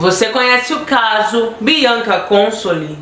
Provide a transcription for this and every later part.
Você conhece o caso Bianca Consoli?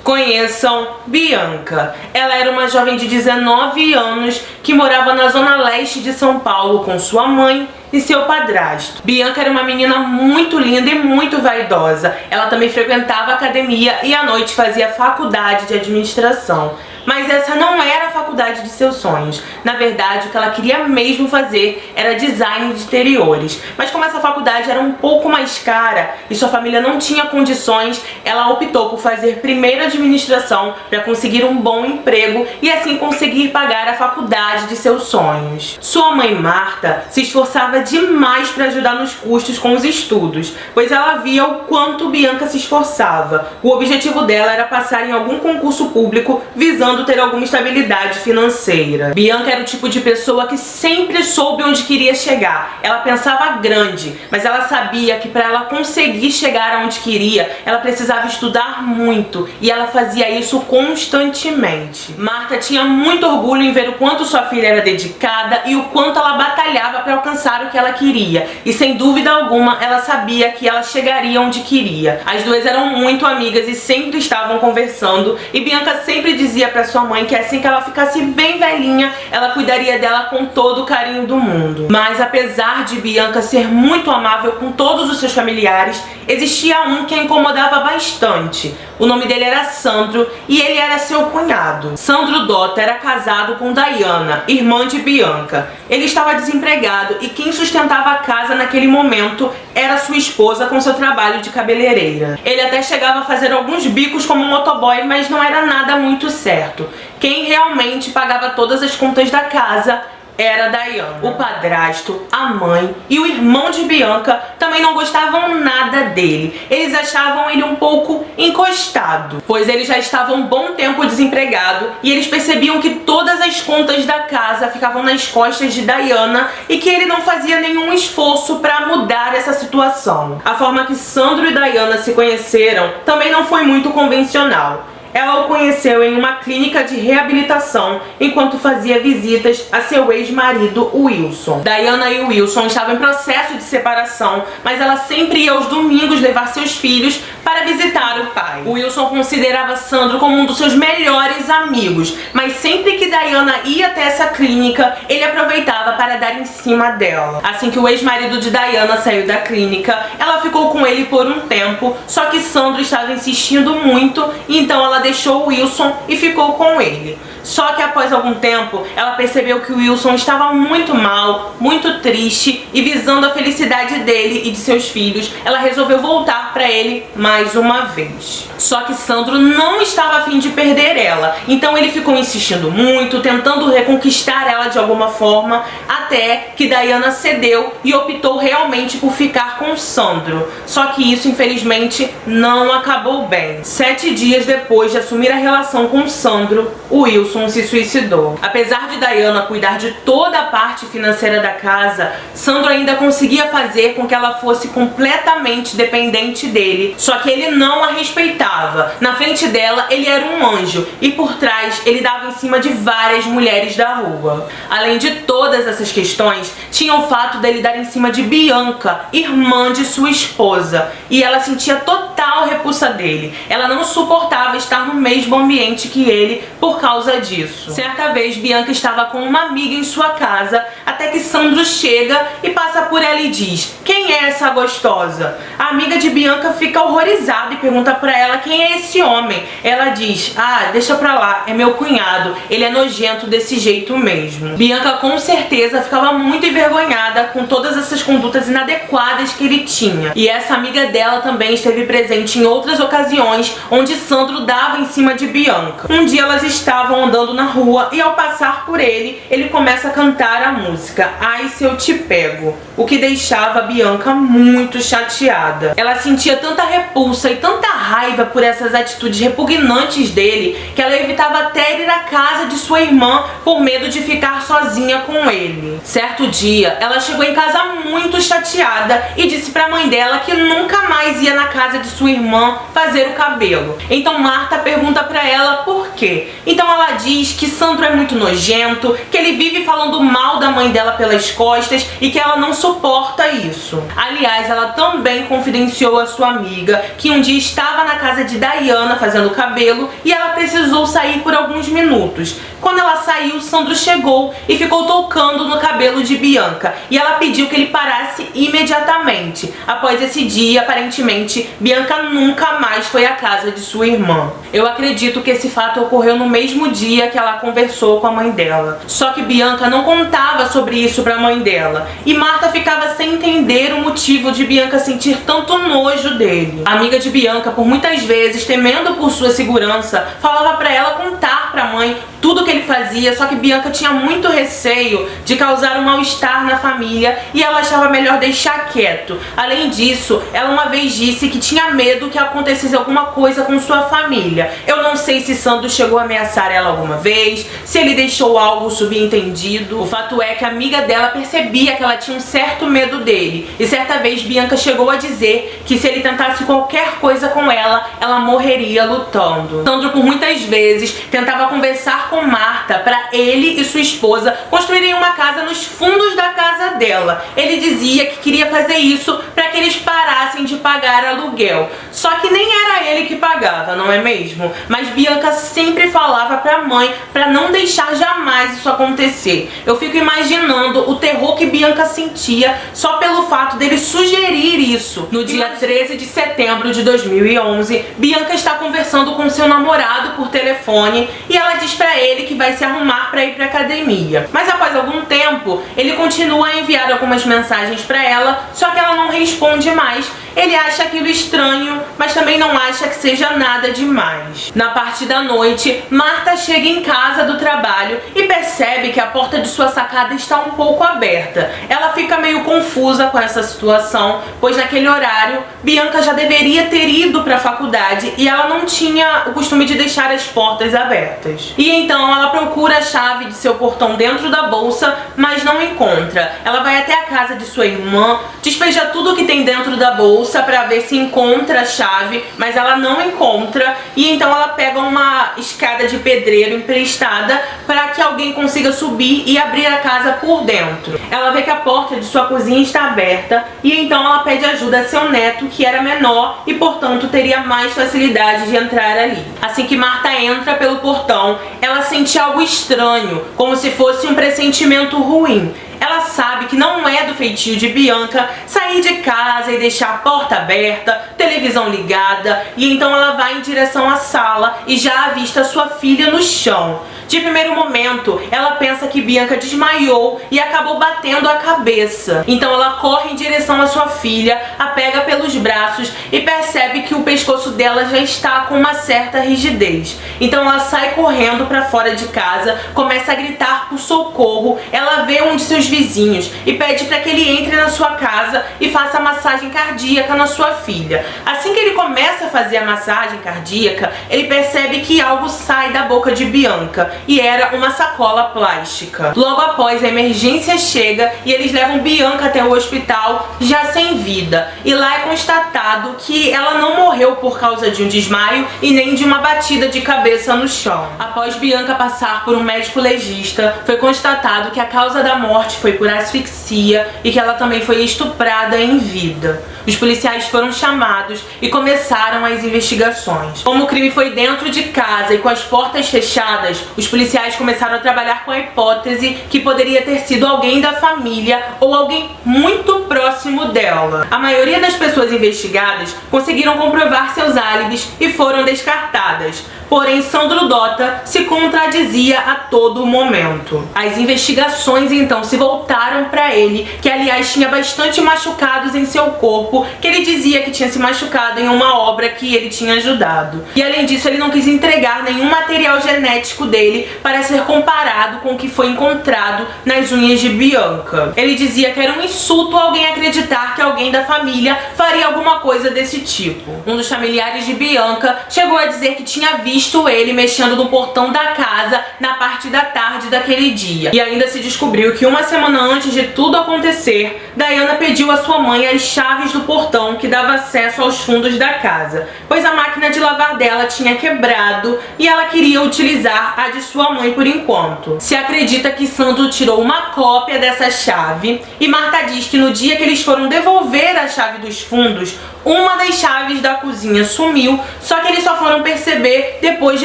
Conheçam Bianca. Ela era uma jovem de 19 anos que morava na zona leste de São Paulo com sua mãe e seu padrasto. Bianca era uma menina muito linda e muito vaidosa. Ela também frequentava academia e à noite fazia faculdade de administração. Mas essa não era a faculdade de seus sonhos. Na verdade, o que ela queria mesmo fazer era design de interiores. Mas como essa faculdade era um pouco mais cara e sua família não tinha condições, ela optou por fazer primeiro administração para conseguir um bom emprego e assim conseguir pagar a faculdade de seus sonhos. Sua mãe Marta se esforçava demais para ajudar nos custos com os estudos, pois ela via o quanto Bianca se esforçava. O objetivo dela era passar em algum concurso público visando ter alguma estabilidade financeira. Bianca era o tipo de pessoa que sempre soube onde queria chegar. Ela pensava grande, mas ela sabia que para ela conseguir chegar aonde queria, ela precisava estudar muito, e ela fazia isso constantemente. Marta tinha muito orgulho em ver o quanto sua filha era dedicada e o quanto ela batalhava para alcançar o que ela queria, e sem dúvida alguma ela sabia que ela chegaria onde queria. As duas eram muito amigas e sempre estavam conversando, e Bianca sempre dizia para sua mãe que assim que ela ficasse bem velhinha, ela cuidaria dela com todo o carinho do mundo. Mas apesar de Bianca ser muito amável com todos os seus familiares, existia um que a incomodava bastante. O nome dele era Sandro e ele era seu cunhado. Sandro Dota era casado com Dayana, irmã de Bianca. Ele estava desempregado e quem sustentava a casa naquele momento era sua esposa com seu trabalho de cabeleireira. Ele até chegava a fazer alguns bicos como motoboy, mas não era nada muito certo. Quem realmente pagava todas as contas da casa era Dayana. O padrasto, a mãe e o irmão de Bianca também não gostavam nada dele. Eles achavam ele um pouco encostado, pois ele já estava um bom tempo desempregado e eles percebiam que todas as contas da casa ficavam nas costas de Dayana e que ele não fazia nenhum esforço para mudar essa situação. A forma que Sandro e Dayana se conheceram também não foi muito convencional. Ela o conheceu em uma clínica de reabilitação enquanto fazia visitas a seu ex-marido Wilson. Dayana e Wilson estavam em processo de separação, mas ela sempre ia aos domingos levar seus filhos para visitar o pai. O Wilson considerava Sandro como um dos seus melhores amigos, mas sempre que Dayana ia até essa clínica, ele aproveitava para dar em cima dela. Assim que o ex-marido de Dayana saiu da clínica, ela ficou com ele por um tempo, só que Sandro estava insistindo muito, e então ela deixou o Wilson e ficou com ele. Só que após algum tempo, ela percebeu que o Wilson estava muito mal, muito triste, e visando a felicidade dele e de seus filhos, ela resolveu voltar para ele mais uma vez. Só que Sandro não estava a fim de perder ela, então ele ficou insistindo muito, tentando reconquistar ela de alguma forma, até que Dayana cedeu e optou realmente por ficar com Sandro. Só que isso, infelizmente, não acabou bem. 7 dias depois de assumir a relação com Sandro, o Wilson se suicidou. Apesar de Dayana cuidar de toda a parte financeira da casa, Sandro ainda conseguia fazer com que ela fosse completamente dependente dele, só que ele não a respeitava. Na frente dela, ele era um anjo, e por trás, ele dava em cima de várias mulheres da rua. Além de todas essas questões, tinha o fato dele dar em cima de Bianca, irmã de sua esposa, e ela sentia total repulsa dele. Ela não suportava estar no mesmo ambiente que ele por causa disso. Certa vez, Bianca estava com uma amiga em sua casa, até que Sandro chega e passa por ela e diz: "Quem é essa gostosa?" A amiga de Bianca fica horrorizada e pergunta pra ela quem é esse homem. Ela diz: "Ah, deixa pra lá, é meu cunhado, ele é nojento desse jeito mesmo." Bianca com certeza ficava muito envergonhada com todas essas condutas inadequadas que ele tinha. E essa amiga dela também esteve presente em outras ocasiões onde Sandro dava em cima de Bianca. Um dia elas estavam andando na rua e ao passar por ele, ele começa a cantar a música "Ai, se eu te pego", o que deixava a Bianca muito chateada. Ela sentia tanta repulsa repulsa e tanta raiva por essas atitudes repugnantes dele que ela evitava até ir à casa de sua irmã por medo de ficar sozinha com ele. Certo dia, ela chegou em casa muito chateada e disse pra mãe dela que nunca mais ia na casa de sua irmã fazer o cabelo. Então Marta pergunta pra ela por quê. Então ela diz que Sandro é muito nojento, que ele vive falando mal da mãe dela pelas costas e que ela não suporta isso. Aliás, ela também confidenciou a sua amiga que um dia estava na casa de Diana fazendo o cabelo e ela precisou sair por alguns minutos. Quando ela saiu, Sandro chegou e ficou tocando no cabelo de Bianca e ela pediu que ele parasse imediatamente. Após esse dia, aparentemente, Bianca nunca mais foi à casa de sua irmã. Eu acredito que esse fato ocorreu no mesmo dia que ela conversou com a mãe dela. Só que Bianca não contava sobre isso pra mãe dela e Marta ficava sem entender o motivo de Bianca sentir tanto nojo dele. A amiga de Bianca, por muitas vezes, temendo por sua segurança, falava pra ela contar pra mãe tudo que ele fazia, só que Bianca tinha muito receio de causar um mal-estar na família e ela achava melhor deixar quieto. Além disso, ela uma vez disse que tinha medo que acontecesse alguma coisa com sua família. Eu não sei se Sandro chegou a ameaçar ela alguma vez, se ele deixou algo subentendido. O fato é que a amiga dela percebia que ela tinha um certo medo dele e certa vez Bianca chegou a dizer que se ele tentasse qualquer coisa com ela, ela morreria lutando. Sandro por muitas vezes tentava conversar com Marta para ele e sua esposa construírem uma casa nos fundos da casa dela. Ele dizia que queria fazer isso para que eles parassem de pagar aluguel. Só que nem era ele que pagava, não é mesmo? Mas Bianca sempre falava para a mãe para não deixar jamais isso acontecer. Eu fico imaginando o terror que Bianca sentia só pelo fato dele sugerir isso. No dia 13 de setembro de 2011, Bianca está conversando com seu namorado por telefone e ela diz pra ele que vai se arrumar para ir pra academia. Mas após algum tempo, ele continua a enviar algumas mensagens pra ela, só que ela não responde mais. Ele acha aquilo estranho, mas também não acha que seja nada demais. Na parte da noite, Marta chega em casa do trabalho e percebe que a porta de sua sacada está um pouco aberta. Ela fica meio confusa com essa situação, pois naquele horário, Bianca já deveria ter ido para a faculdade e ela não tinha o costume de deixar as portas abertas. E então ela procura a chave de seu portão dentro da bolsa, mas não encontra. Ela vai até a casa de sua irmã, despeja tudo que tem dentro da bolsa para ver se encontra a chave, mas ela não encontra e então ela pega uma escada de pedreiro emprestada para que alguém consiga subir e abrir a casa por dentro. Ela vê que a porta de sua cozinha está aberta e então ela pede ajuda a seu neto, que era menor e portanto teria mais facilidade de entrar ali. Assim que Marta entra pelo portão, ela sente algo estranho, como se fosse um pressentimento ruim. Ela sabe que não é do feitio de Bianca sair de casa e deixar a porta aberta, televisão ligada, e então ela vai em direção à sala e já avista sua filha no chão. De primeiro momento, ela pensa que Bianca desmaiou e acabou batendo a cabeça. Então ela corre em direção à sua filha, a pega pelos braços e percebe que o pescoço dela já está com uma certa rigidez. Então ela sai correndo para fora de casa, começa a gritar por socorro. Ela vê um de seus vizinhos e pede para que ele entre na sua casa e faça massagem cardíaca na sua filha. Assim que ele começa a fazer a massagem cardíaca, ele percebe que algo sai da boca de Bianca e era uma sacola plástica. Logo após, a emergência chega e eles levam Bianca até o hospital já sem vida. E lá é constatado que ela não morreu por causa de um desmaio e nem de uma batida de cabeça no chão. Após Bianca passar por um médico legista, foi constatado que a causa da morte foi por asfixia e que ela também foi estuprada em vida. Os policiais foram chamados e começaram as investigações. Como o crime foi dentro de casa e com as portas fechadas, os policiais começaram a trabalhar com a hipótese que poderia ter sido alguém da família ou alguém muito próximo dela. A maioria das pessoas investigadas conseguiram comprovar seus álibis e foram descartadas. Porém, Sandro Dota se contradizia a todo momento. As investigações então se voltaram para ele, que aliás tinha bastante machucados em seu corpo, que ele dizia que tinha se machucado em uma obra que ele tinha ajudado. E além disso, ele não quis entregar nenhum material genético dele para ser comparado com o que foi encontrado nas unhas de Bianca. Ele dizia que era um insulto alguém acreditar que alguém da família faria alguma coisa desse tipo. Um dos familiares de Bianca chegou a dizer que tinha visto ele mexendo no portão da casa na parte da tarde daquele dia. E ainda se descobriu que uma semana antes de tudo acontecer, Diana pediu à sua mãe as chaves do portão que dava acesso aos fundos da casa, pois a máquina de lavar dela tinha quebrado e ela queria utilizar a de sua mãe por enquanto. Se acredita que Sandro tirou uma cópia dessa chave e Marta diz que no dia que eles foram devolver a chave dos fundos, uma das chaves da cozinha sumiu, só que eles só foram perceber depois de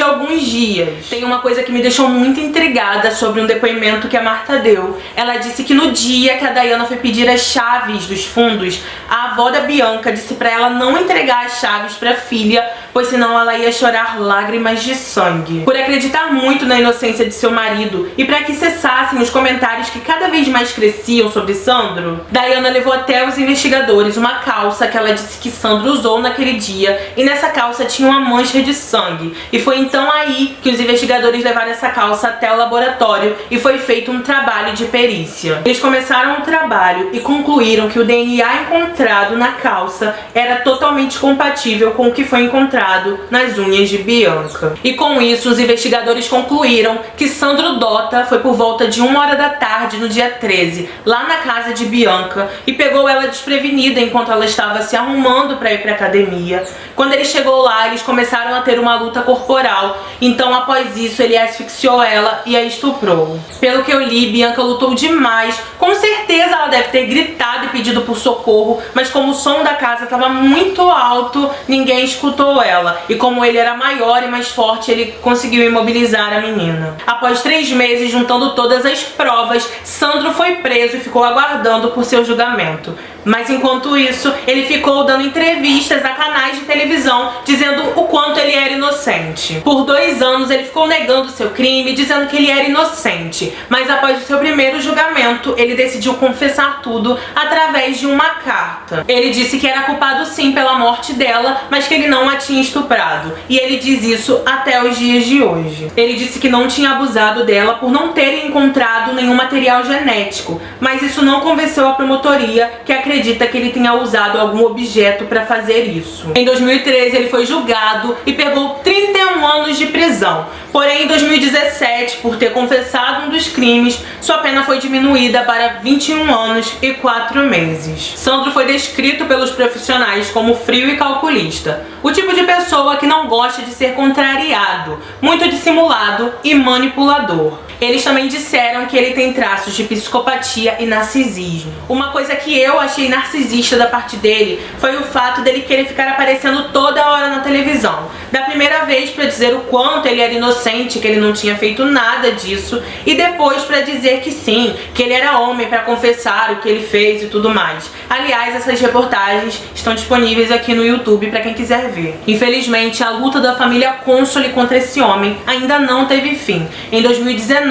alguns dias. Tem uma coisa que me deixou muito intrigada sobre um depoimento que a Marta deu. Ela disse que no dia que a Diana foi pedir as chaves dos fundos, a avó da Bianca disse pra ela não entregar as chaves pra filha, pois senão ela ia chorar lágrimas de sangue. Por acreditar muito na inocência de seu marido e para que cessassem os comentários que cada vez mais cresciam sobre Sandro, Diana levou até os investigadores uma calça que ela disse que Sandro usou naquele dia, e nessa calça tinha uma mancha de sangue. E foi então aí que os investigadores levaram essa calça até o laboratório e foi feito um trabalho de perícia. Eles começaram o trabalho e concluíram que o DNA encontrado na calça era totalmente compatível com o que foi encontrado nas unhas de Bianca. E com isso, os investigadores concluíram que Sandro Dota foi por volta de 1h da tarde no dia 13, lá na casa de Bianca, e pegou ela desprevenida enquanto ela estava se arrumando para ir para academia. Quando ele chegou lá, eles começaram a ter uma luta corporal. Então, após isso, ele asfixiou ela e a estuprou. Pelo que eu li, Bianca lutou demais. Com certeza ela deve ter gritado e pedido por socorro, mas como o som da casa estava muito alto, ninguém escutou ela. E como ele era maior e mais forte, ele conseguiu imobilizar a menina. Após 3 meses, juntando todas as provas, Sandro foi preso e ficou aguardando por seu julgamento. Mas enquanto isso, ele ficou dando entrevistas a canais de televisão dizendo o quanto ele era inocente. Por 2 anos ele ficou negando seu crime, dizendo que ele era inocente. Mas após o seu primeiro julgamento, ele decidiu confessar tudo através de uma carta. Ele disse que era culpado sim pela morte dela, mas que ele não a tinha estuprado. E ele diz isso até os dias de hoje. Ele disse que não tinha abusado dela por não ter encontrado nenhum material genético, mas isso não convenceu a promotoria, que acredita que ele tenha usado algum objeto para fazer isso. Em 2013 ele foi julgado e pegou 31 anos de prisão. Porém, em 2017, por ter confessado um dos crimes, sua pena foi diminuída para 21 anos e 4 meses. Sandro foi descrito pelos profissionais como frio e calculista, o tipo de pessoa que não gosta de ser contrariado, muito dissimulado e manipulador. Eles também disseram que ele tem traços de psicopatia e narcisismo. Uma coisa que eu achei narcisista da parte dele foi o fato dele querer ficar aparecendo toda hora na televisão. Da primeira vez para dizer o quanto ele era inocente, que ele não tinha feito nada disso, e depois para dizer que sim, que ele era homem para confessar o que ele fez e tudo mais. Aliás, essas reportagens estão disponíveis aqui no YouTube para quem quiser ver. Infelizmente, a luta da família Consoli contra esse homem ainda não teve fim. Em 2019,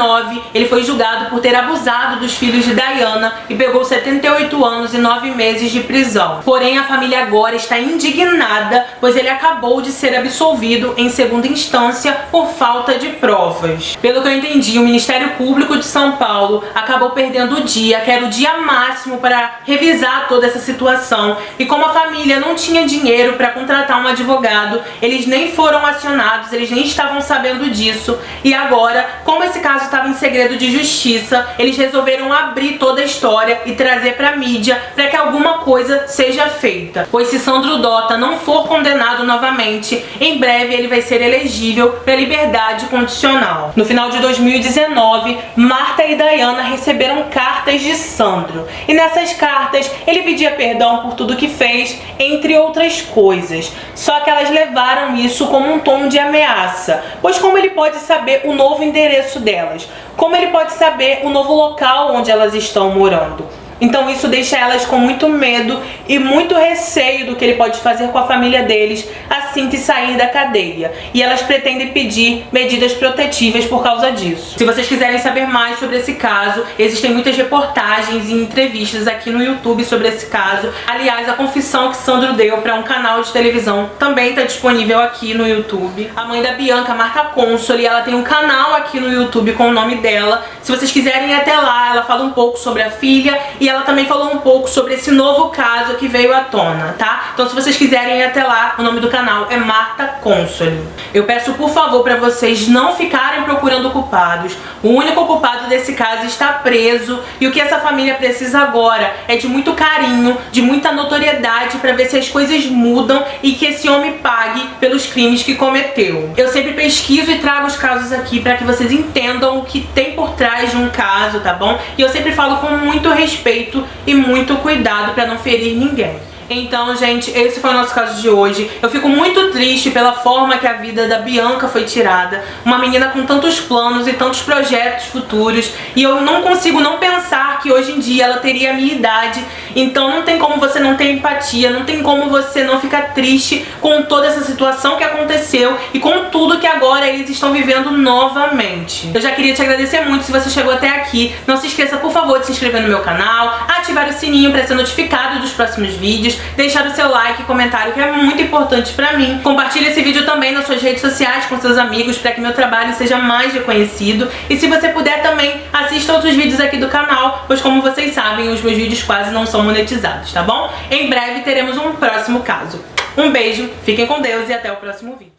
ele foi julgado por ter abusado dos filhos de Diana e pegou 78 anos e 9 meses de prisão. Porém, a família agora está indignada, pois ele acabou de ser absolvido em segunda instância por falta de provas. Pelo que eu entendi, o Ministério Público de São Paulo acabou perdendo o dia, que era o dia máximo para revisar toda essa situação, e como a família não tinha dinheiro para contratar um advogado, eles nem foram acionados, eles nem estavam sabendo disso, e agora, como esse caso estava em segredo de justiça, eles resolveram abrir toda a história e trazer pra mídia para que alguma coisa seja feita. Pois se Sandro Dota não for condenado novamente, em breve ele vai ser elegível para liberdade condicional. No final de 2019, Marta e Diana receberam cartas de Sandro. E nessas cartas, ele pedia perdão por tudo que fez, entre outras coisas. Só que elas levaram isso como um tom de ameaça. Pois como ele pode saber o novo endereço delas? Como ele pode saber o novo local onde elas estão morando? Então isso deixa elas com muito medo e muito receio do que ele pode fazer com a família deles assim que sair da cadeia. E elas pretendem pedir medidas protetivas por causa disso. Se vocês quiserem saber mais sobre esse caso, existem muitas reportagens e entrevistas aqui no YouTube sobre esse caso. Aliás, a confissão que Sandro deu para um canal de televisão também está disponível aqui no YouTube. A mãe da Bianca, Marta Consoli, ela tem um canal aqui no YouTube com o nome dela. Se vocês quiserem ir até lá, ela fala um pouco sobre a filha e ela também falou um pouco sobre esse novo caso que veio à tona, tá? Então se vocês quiserem ir até lá, o nome do canal é Marta Consoli. Eu peço por favor para vocês não ficarem procurando culpados. O único culpado desse caso está preso e o que essa família precisa agora é de muito carinho, de muita notoriedade para ver se as coisas mudam e que esse homem pague pelos crimes que cometeu. Eu sempre pesquiso e trago os casos aqui para que vocês entendam o que tem por trás de um caso, tá bom? E eu sempre falo com muito respeito e muito cuidado para não ferir ninguém. Então, gente, esse foi o nosso caso de hoje. Eu fico muito triste pela forma que a vida da Bianca foi tirada. Uma menina com tantos planos e tantos projetos futuros. E eu não consigo não pensar que hoje em dia ela teria a minha idade. Então não tem como você não ter empatia, não tem como você não ficar triste com toda essa situação que aconteceu e com tudo que agora eles estão vivendo novamente. Eu já queria te agradecer muito se você chegou até aqui. Não se esqueça, por favor, de se inscrever no meu canal, ativar o sininho para ser notificado dos próximos vídeos, deixar o seu like e comentário, que é muito importante pra mim. Compartilhe esse vídeo também nas suas redes sociais com seus amigos para que meu trabalho seja mais reconhecido. E se você puder também, assista outros vídeos aqui do canal, pois como vocês sabem, os meus vídeos quase não são monetizados, tá bom? Em breve teremos um próximo caso. Um beijo, fiquem com Deus e até o próximo vídeo.